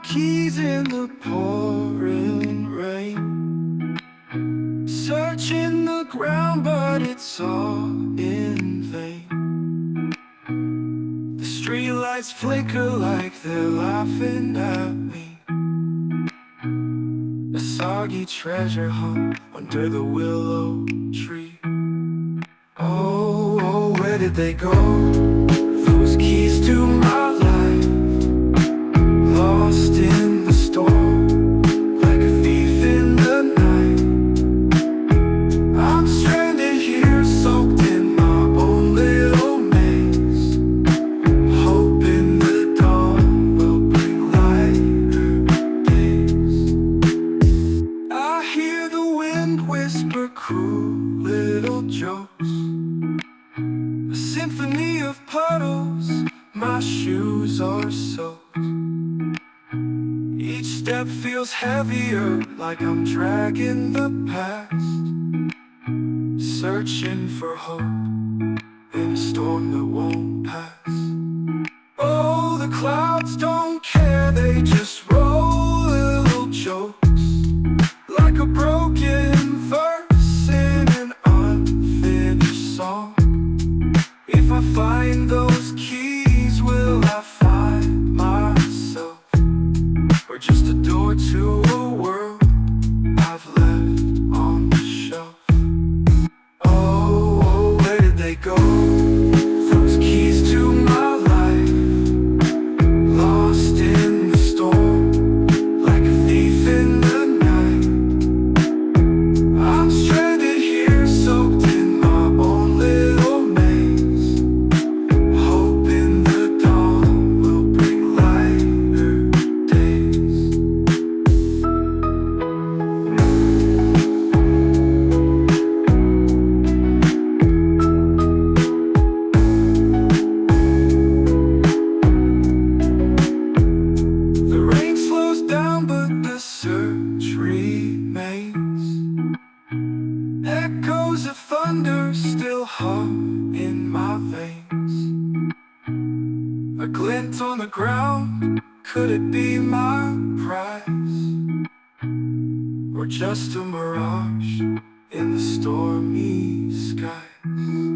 keys in the pouring rain, searching the ground, but it's all in vain. The streetlights flicker like they're laughing at me. A soggy treasure hung under the willow tree. Oh, where did they go? Those keys to my life, lost in the storm, like a thief in the night. I'm stranded here, soaked in my own little maze, hoping the dawn will bring lighter days. I hear the wind whisper cruel little jokes, a symphony of puddles. My shoes are soaked. Each step feels heavier, like I'm dragging the past, searching for hope in a storm that won't pass. Oh, the clouds don't care, they just roll little jokes, like a broken verse in an unfinished song. If I find those keys, will I find myself, or just a door to a world I've left on the shelf? Oh, where did they go? Those keys to my life, lost in the storm, like a thief in the night. I'm stranded here, soaked in my own little maze, hoping the dawn will bring lighter days. The rain slows down, but the search remains. Echoes of thunder still hum in my veins. A glint on the ground, could it be my prize, or just a mirage in the stormy skies?